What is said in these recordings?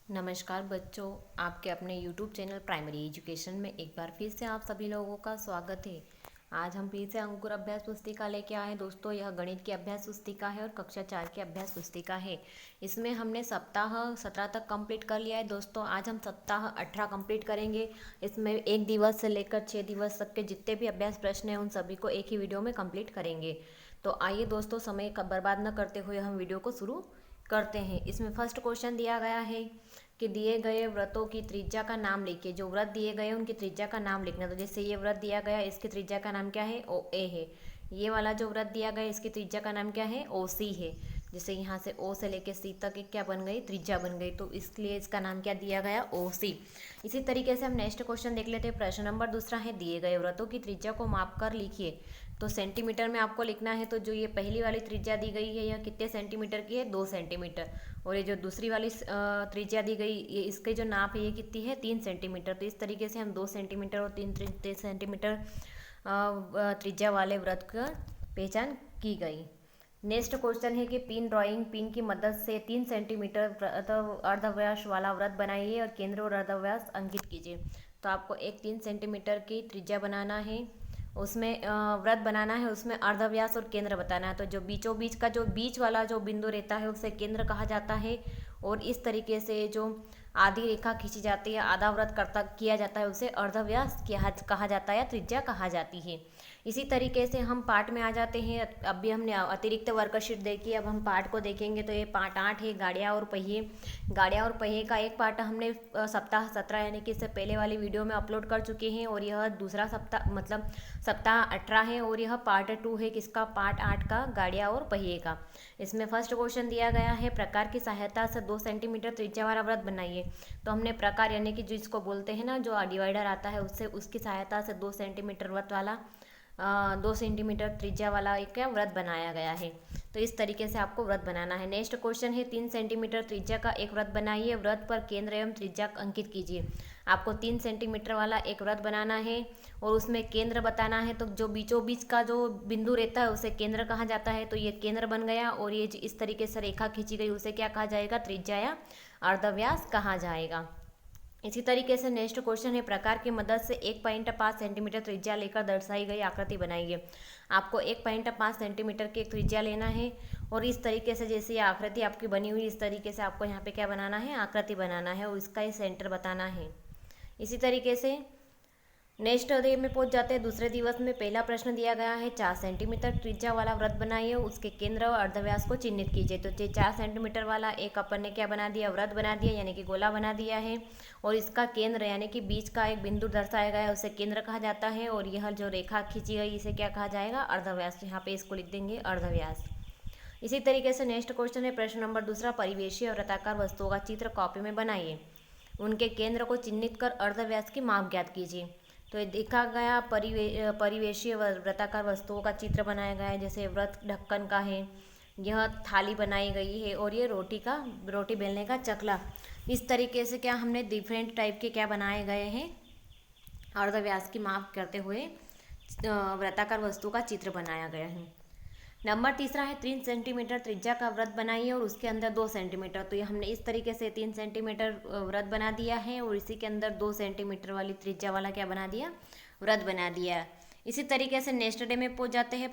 नमस्कार बच्चों, आपके अपने YouTube चैनल प्राइमरी एजुकेशन में एक बार फिर से आप सभी लोगों का स्वागत है। आज हम फिर से अंकुर अभ्यास पुस्तिका लेके आए हैं। दोस्तों, यह गणित की अभ्यास पुस्तिका है और कक्षा 4 की अभ्यास पुस्तिका है। इसमें हमने सप्ताह 17 तक कंप्लीट कर लिया है। दोस्तों, आज हम सप्ताह 18 कंप्लीट करेंगे। इसमें 1 दिवस से लेकर 6 दिवस तक के जितने भी अभ्यास प्रश्न हैं उन सभी को एक ही वीडियो में कंप्लीट करेंगे। तो आइए दोस्तों, समय का बर्बाद न करते हुए हम वीडियो को शुरू करते हैं। इसमें फर्स्ट क्वेश्चन दिया गया है कि दिए गए व्रतों की त्रिज्या का नाम लिखिए। जो व्रत दिए गए उनकी त्रिज्या का नाम लिखना। तो जैसे ये व्रत दिया गया, इसकी त्रिज्या का नाम क्या है? ओ ए है। ये वाला जो व्रत दिया गया, इसकी त्रिज्या का नाम क्या है? ओ सी है। जैसे यहाँ से ओ से लेके सी तक एक क्या बन गई? त्रिज्या बन गई। तो इसलिए इसका नाम क्या दिया गया? ओ सी। इसी तरीके से हम नेक्स्ट क्वेश्चन देख लेते हैं। प्रश्न नंबर दूसरा है, दिए गए व्रतों की त्रिज्या को माप कर लिखिए। तो सेंटीमीटर में आपको लिखना है। तो जो ये पहली वाली त्रिज्या दी गई है, यह कितने सेंटीमीटर की है? 2 सेंटीमीटर। और ये जो दूसरी वाली त्रिज्या दी गई, ये इसके जो नाप है ये कितनी है? 3 सेंटीमीटर। तो इस तरीके से हम 2 सेंटीमीटर और 3 सेंटीमीटर त्रिज्या वाले व्रत का पहचान की गई। नेक्स्ट क्वेश्चन है कि पिन ड्राइंग पिन की मदद से 3 सेंटीमीटर अर्धव्यास वाला व्रत बनाइए और केंद्र और अर्धव्यास अंकित कीजिए। तो आपको एक 3 सेंटीमीटर की त्रिज्या बनाना है, उसमें व्रत बनाना है, उसमें अर्धव्यास और केंद्र बताना है। तो जो बीचों बीच का जो बीच वाला जो बिंदु रहता है उसे केंद्र कहा जाता है। और इस तरीके से जो आधी रेखा खींची जाती है, आधा व्रत करता किया जाता है, उसे अर्धव्यास कहा जाता है या त्रिज्या कहा जाती है। इसी तरीके से हम पाठ में आ जाते हैं। अभी हमने अतिरिक्त वर्कशीट देखी, अब हम पाठ को देखेंगे। तो ये पाठ 8 है, गाड़ियाँ और पहिए। गाड़ियाँ और पहिए का एक पाठ हमने सप्ताह 17 यानी कि इससे पहले वाली वीडियो में अपलोड कर चुके हैं। और यह दूसरा सप्ताह मतलब सप्ताह 18 है और यह पार्ट 2 है। किसका? पार्ट 8 का, गाड़ियाँ और पहिए का। इसमें फर्स्ट क्वेश्चन दिया गया है, प्रकार की सहायता से 2 सेंटीमीटर त्रिज्या वाला व्रत बनाइए। तो हमने प्रकार यानी कि जिसको बोलते हैं ना, जो डिवाइडर आता है, उससे उसकी सहायता से 2 सेंटीमीटर व्रत वाला 2 सेंटीमीटर त्रिज्या वाला एक क्या व्रत बनाया गया है। तो इस तरीके से आपको व्रत बनाना है। नेक्स्ट क्वेश्चन है, 3 सेंटीमीटर त्रिज्या का एक व्रत बनाइए, व्रत पर केंद्र एवं त्रिज्या अंकित कीजिए। आपको 3 सेंटीमीटर वाला एक व्रत बनाना है और उसमें केंद्र बताना है। तो जो बीचों बीच का जो बिंदु रहता है उसे केंद्र कहा जाता है। तो ये केंद्र बन गया। और ये इस तरीके से रेखा खींची गई, उसे क्या कहा जाएगा? त्रिज्या या अर्धव्यास कहा जाएगा। इसी तरीके से नेक्स्ट क्वेश्चन है, प्रकार की मदद से 1.5 सेंटीमीटर त्रिज्या लेकर दर्शाई गई आकृति बनाइए। आपको 1.5 सेंटीमीटर की एक त्रिज्या लेना है और इस तरीके से जैसे ये आकृति आपकी बनी हुई, इस तरीके से आपको यहाँ पे क्या बनाना है? आकृति बनाना है और इसका ये सेंटर बताना है। इसी तरीके से नेक्स्ट डे में पहुंच जाते हैं। दूसरे दिवस में पहला प्रश्न दिया गया है, 4 सेंटीमीटर त्रिज्या वाला व्रत बनाइए, उसके केंद्र और अर्धव्यास को चिन्हित कीजिए। तो 4 सेंटीमीटर वाला एक अपन ने क्या बना दिया? व्रत बना दिया, यानी कि गोला बना दिया है। और इसका केंद्र यानी कि बीच का एक बिंदु दर्शाया गया है, उसे केंद्र कहा जाता है। और यह जो रेखा खींची गई, इसे क्या कहा जाएगा? अर्धव्यास। यहाँ पे इसको लिख देंगे अर्धव्यास। इसी तरीके से नेक्स्ट क्वेश्चन है, प्रश्न नंबर दूसरा, परिवेशीय और वृत्ताकार वस्तुओं का चित्र कॉपी में बनाइए, उनके केंद्र को चिन्हित कर अर्धव्यास की माप ज्ञात कीजिए। तो ये देखा गया परिवेशीय वृत्ताकार वस्तुओं का चित्र बनाया गया है। जैसे व्रत ढक्कन का है, यह थाली बनाई गई है और ये रोटी बेलने का चकला। इस तरीके से क्या हमने डिफरेंट टाइप के क्या बनाए गए हैं? अर्धव्यास की माप करते हुए वृत्ताकार वस्तु का चित्र बनाया गया है। नंबर तीसरा है, 3 सेंटीमीटर त्रिज्या का व्रत बनाइए और उसके अंदर 2 सेंटीमीटर। तो ये हमने इस तरीके से 3 सेंटीमीटर व्रत बना दिया है और इसी के अंदर 2 सेंटीमीटर वाली त्रिज्या वाला क्या बना दिया? व्रत बना दिया। इसी तरीके से नेक्स्ट डे में पहुंच जाते हैं।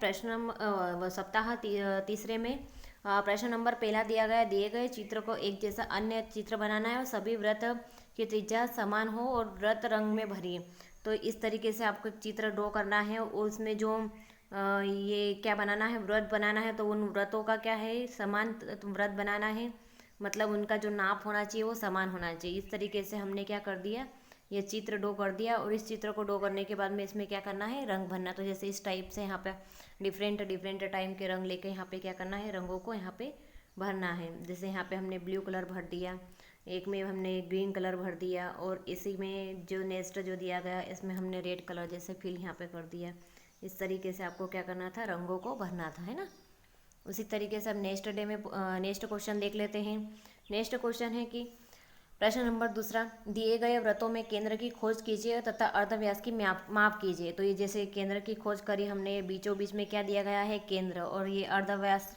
सप्ताह तीसरे में प्रश्न नंबर पहला दिया गया, दिए गए चित्र को एक जैसा अन्य चित्र बनाना है और सभी व्रत की त्रिज्या समान हो और व्रत रंग में भरिए। तो इस तरीके से आपको चित्र ड्रॉ करना है और उसमें जो ये क्या बनाना है? व्रत बनाना है। तो उन व्रतों का क्या है? समान व्रत बनाना है, मतलब उनका जो नाप होना चाहिए वो समान होना चाहिए। इस तरीके से हमने क्या कर दिया? ये चित्र ड्रॉ कर दिया। और इस चित्र को ड्रॉ करने के बाद में इसमें क्या करना है? रंग भरना। तो जैसे इस टाइप से यहाँ पे डिफरेंट टाइम के रंग लेके यहाँ पे क्या करना है? रंगों को यहाँ पे भरना है। जैसे यहाँ पे हमने ब्लू कलर भर दिया, एक में हमने ग्रीन कलर भर दिया और इसी में जो नेक्स्ट जो दिया गया इसमें हमने रेड कलर जैसे फिल यहाँ पे कर दिया। इस तरीके से आपको क्या करना था? रंगों को भरना था, है ना। उसी तरीके से अब नेक्स्ट डे में नेक्स्ट क्वेश्चन देख लेते हैं। नेक्स्ट क्वेश्चन है कि प्रश्न नंबर दूसरा, दिए गए व्रतों में केंद्र की खोज कीजिए तथा अर्धव्यास की माप कीजिए। तो ये जैसे केंद्र की खोज करी हमने, बीचों बीच में क्या दिया गया है? केंद्र। और ये अर्धव्यास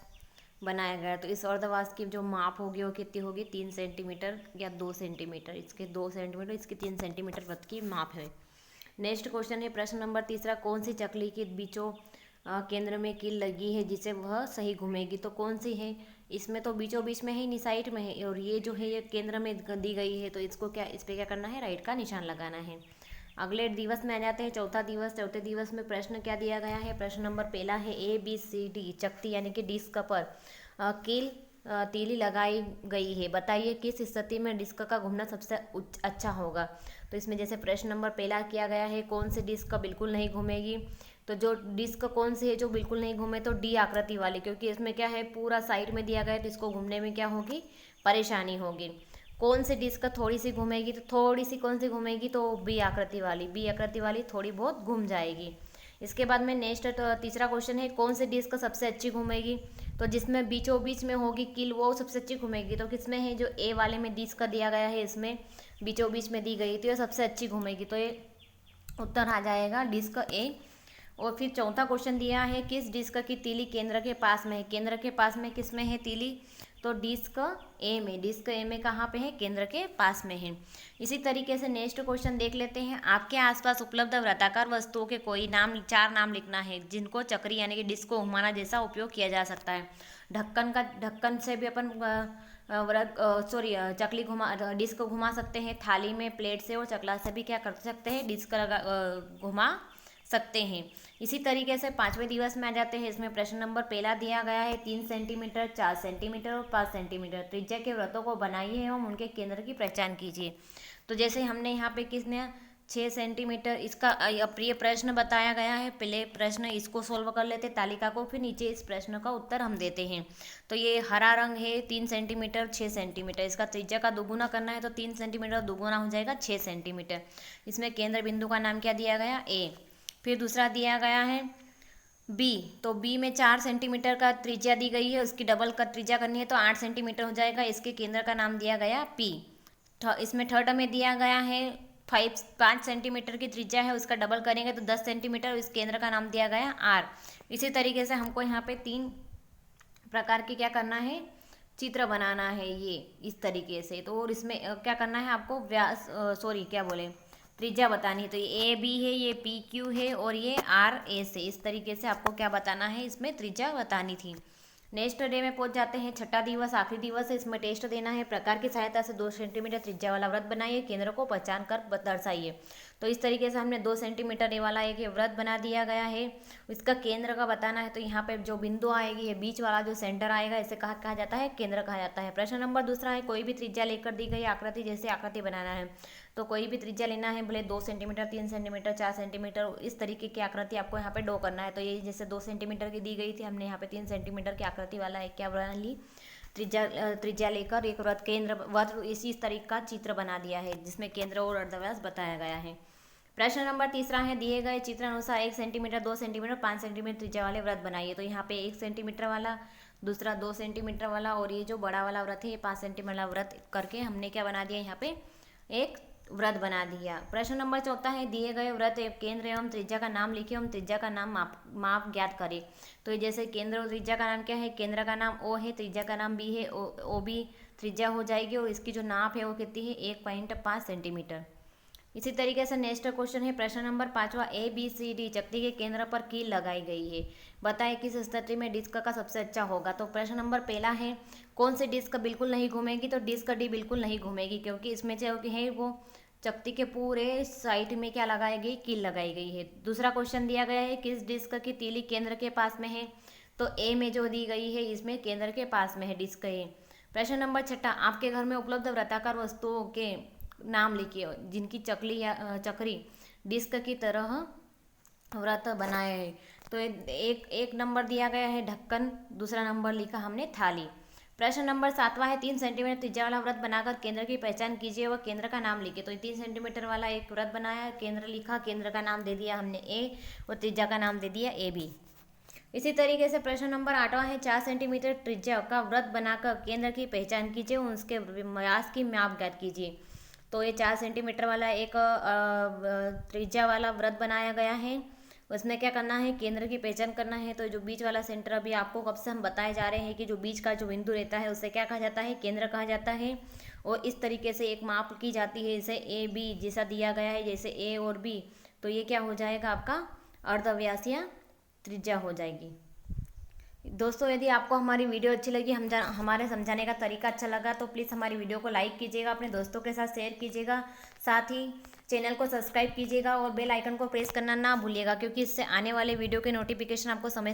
बनाया गया। तो इस अर्धव्यास की जो माप होगी वो कितनी होगी, 3 सेंटीमीटर या 2 सेंटीमीटर। इसके 2 सेंटीमीटर, इसकी 3 सेंटीमीटर वृत्त की माप है। नेक्स्ट क्वेश्चन है प्रश्न नंबर तीसरा, कौन सी चकली के बीचों केंद्र में कील लगी है जिसे वह सही घूमेगी। तो कौन सी है, इसमें तो बीचों बीच में है, नहीं साइड में है, और ये जो है ये केंद्र में दी गई है। तो इसको क्या, इस पर क्या करना है, राइट का निशान लगाना है। अगले दिवस में आ जाते हैं, चौथा दिवस। चौथे दिवस में प्रश्न क्या दिया गया है, प्रश्न नंबर पहला है ABCD चकती यानी कि डिस्क पर कील तीली लगाई गई है, बताइए किस स्थिति में डिस्क का घूमना सबसे अच्छा होगा। तो इसमें जैसे प्रश्न नंबर पहला किया गया है, कौन सी डिस्क बिल्कुल नहीं घूमेगी। तो जो डिस्क कौन सी है जो बिल्कुल नहीं घूमे, तो डी आकृति वाली, क्योंकि इसमें क्या है पूरा साइड में दिया गया है, तो इसको घूमने में क्या होगी, परेशानी होगी। कौन सी डिस्क थोड़ी सी घूमेगी, तो थोड़ी सी कौन सी घूमेगी, तो बी आकृति वाली, बी आकृति वाली थोड़ी बहुत घूम जाएगी। इसके बाद में नेक्स्ट तीसरा क्वेश्चन है, कौन सी डिस्क सबसे अच्छी घूमेगी। तो जिसमें बीचों बीच में होगी कील वो सबसे अच्छी घूमेगी। तो किसमें है, जो ए वाले में डिस्क दिया गया है, इसमें बीचों बीच में दी गई, तो ये सबसे अच्छी घूमेगी। तो ये उत्तर आ जाएगा डिस्क ए। और फिर चौथा क्वेश्चन दिया है, किस डिस्क की तीली केंद्र के पास में है। केंद्र के पास में किस में है तीली, तो डिस्क ए में। डिस्क ए में कहाँ पे है, केंद्र के पास में है। इसी तरीके से नेक्स्ट क्वेश्चन देख लेते हैं, आपके आसपास उपलब्ध वृत्ताकार वस्तुओं के कोई नाम, 4 नाम लिखना है जिनको चक्री यानी कि डिस्क को घुमाना जैसा उपयोग किया जा सकता है। ढक्कन से भी अपन चकली डिस्क घुमा सकते हैं। थाली में प्लेट से और चकला से भी क्या कर सकते हैं, डिस्क घुमा सकते हैं। इसी तरीके से पाँचवें दिवस में आ जाते हैं। इसमें प्रश्न नंबर पहला दिया गया है, 3 सेंटीमीटर, 4 सेंटीमीटर और 5 सेंटीमीटर त्रिज्या के वृत्तों को बनाइए एवं उनके केंद्र की पहचान कीजिए। तो जैसे हमने यहाँ पे किसने 6 सेंटीमीटर, इसका अप्रिय प्रश्न बताया गया है। पहले प्रश्न इसको सोल्व कर लेते तालिका को, फिर नीचे इस प्रश्न का उत्तर हम देते हैं। तो ये हरा रंग है 3 सेंटीमीटर, 6 सेंटीमीटर, इसका त्रिज्या का दोगुना करना है, तो 3 सेंटीमीटर दोगुना हो जाएगा 6 सेंटीमीटर। इसमें केंद्र बिंदु का नाम क्या दिया गया, ए। फिर दूसरा दिया गया है बी, तो बी में 4 सेंटीमीटर का त्रिज्या दी गई है, उसकी डबल का त्रिज्या करनी है तो 8 सेंटीमीटर हो जाएगा। इसके केंद्र का नाम दिया गया पी। इसमें थर्ड में दिया गया है 5 सेंटीमीटर की त्रिज्या है, उसका डबल करेंगे तो 10 सेंटीमीटर, इस केंद्र का नाम दिया गया आर। इसी तरीके से हमको यहाँ पे 3 प्रकार के क्या करना है, चित्र बनाना है, ये इस तरीके से। तो और इसमें क्या करना है आपको, व्यास त्रिज्या बतानी है। तो ये ए बी है, ये पी क्यू है और ये आर एस है। इस तरीके से आपको क्या बताना है, इसमें त्रिज्या बतानी थी। नेक्स्ट डे में पहुंच जाते हैं, छठा दिवस आखिरी दिवस है। इसमें टेस्ट देना है, प्रकार की सहायता से 2 सेंटीमीटर त्रिज्या वाला वृत्त बनाइए, केंद्र को पहचान कर दर्शाइए। तो इस तरीके से हमने 2 सेंटीमीटर ये वाला एक वृत्त बना दिया गया है। इसका केंद्र का बताना है, तो यहाँ पे जो बिंदु आएगी, ये बीच वाला जो सेंटर आएगा, इसे कहा जाता है, केंद्र कहा जाता है। प्रश्न नंबर दूसरा है, कोई भी त्रिज्या लेकर दी गई आकृति जैसे आकृति बनाना है। तो कोई भी त्रिज्या लेना है, भले 2 सेंटीमीटर, 3 सेंटीमीटर, 4 सेंटीमीटर, इस तरीके की आकृति आपको यहाँ पे ड्रॉ करना है। तो ये जैसे 2 सेंटीमीटर की दी गई थी, हमने यहाँ पे 3 सेंटीमीटर की आकृति वाला एक क्या बना ली, त्रिज्या लेकर एक वृत्त केंद्र वृत्त इसी तरीके का चित्र बना दिया है, जिसमें केंद्र और अर्धव्यास बताया गया है। प्रश्न नंबर तीसरा है, दिए गए चित्र अनुसार 1 सेंटीमीटर, 2 सेंटीमीटर, 5 सेंटीमीटर त्रिज्या वाले वृत्त बनाइए। तो यहाँ पे 1 सेंटीमीटर वाला, दूसरा 2 सेंटीमीटर वाला, और ये जो बड़ा वाला वृत्त है ये 5 सेंटीमीटर वाला वृत्त करके हमने क्या बना दिया, यहाँ पे एक वृत्त बना दिया। प्रश्न नंबर चौथा है, दिए गए वृत्त केंद्र एवं त्रिज्या का नाम लिखिए एवं त्रिज्या का नाम माप ज्ञात करें। तो जैसे केंद्र और त्रिज्या का नाम क्या है, केंद्र का नाम ओ है, त्रिज्या का नाम बी है, ओ बी त्रिज्या हो जाएगी, और इसकी जो नाप है वो कितनी है, 1.5 सेंटीमीटर। इसी तरीके से नेक्स्ट क्वेश्चन है, प्रश्न नंबर 5वां, ABCD चकती के केंद्र पर कील लगाई गई है, बताएं किस स्थिति में डिस्क का सबसे अच्छा होगा। तो प्रश्न नंबर पहला है, कौन सी डिस्क बिल्कुल नहीं घूमेगी। तो डिस्क डी बिल्कुल नहीं घूमेगी, क्योंकि इसमें जो है वो चकती के पूरे साइड में क्या लगाई गई, कील लगाई गई है। दूसरा क्वेश्चन दिया गया है, किस डिस्क की तीली केंद्र के पास में है। तो ए में जो दी गई है, इसमें केंद्र के पास में है डिस्क है। प्रश्न नंबर छठा, आपके घर में उपलब्ध वृत्ताकार वस्तुओं के नाम लिखिए जिनकी चक्री डिस्क की तरह वृत्त बनाए है। तो एक नंबर दिया गया है ढक्कन, दूसरा नंबर लिखा हमने थाली। प्रश्न नंबर 7वां है, 3 सेंटीमीटर त्रिज्या वाला वृत्त बनाकर केंद्र की पहचान कीजिए व केंद्र का नाम लिखिए। तो 3 सेंटीमीटर वाला एक वृत्त बनाया, केंद्र लिखा, केंद्र का नाम दे दिया हमने ए और त्रिज्या का नाम दे दिया ए बी। इसी तरीके से प्रश्न नंबर 8वां है, 4 सेंटीमीटर त्रिज्या का वृत्त बनाकर केंद्र की पहचान कीजिए, उसके व्यास की माप ज्ञात कीजिए। तो ये 4 सेंटीमीटर वाला एक त्रिज्या वाला वृत्त बनाया गया है, उसमें क्या करना है, केंद्र की पहचान करना है। तो जो बीच वाला सेंटर अभी आपको कब से हम बताए जा रहे हैं कि जो बीच का जो बिंदु रहता है उसे क्या कहा जाता है, केंद्र कहा जाता है। और इस तरीके से एक माप की जाती है, जैसे ए बी जैसा दिया गया है, जैसे ए और बी, तो ये क्या हो जाएगा आपका अर्धव्यास या त्रिज्या हो जाएगी। दोस्तों यदि आपको हमारी वीडियो अच्छी लगी, हमारे समझाने का तरीका अच्छा लगा, तो प्लीज़ हमारी वीडियो को लाइक कीजिएगा, अपने दोस्तों के साथ शेयर कीजिएगा, साथ ही चैनल को सब्सक्राइब कीजिएगा और बेल आइकन को प्रेस करना ना भूलिएगा, क्योंकि इससे आने वाले वीडियो के नोटिफिकेशन आपको समय समय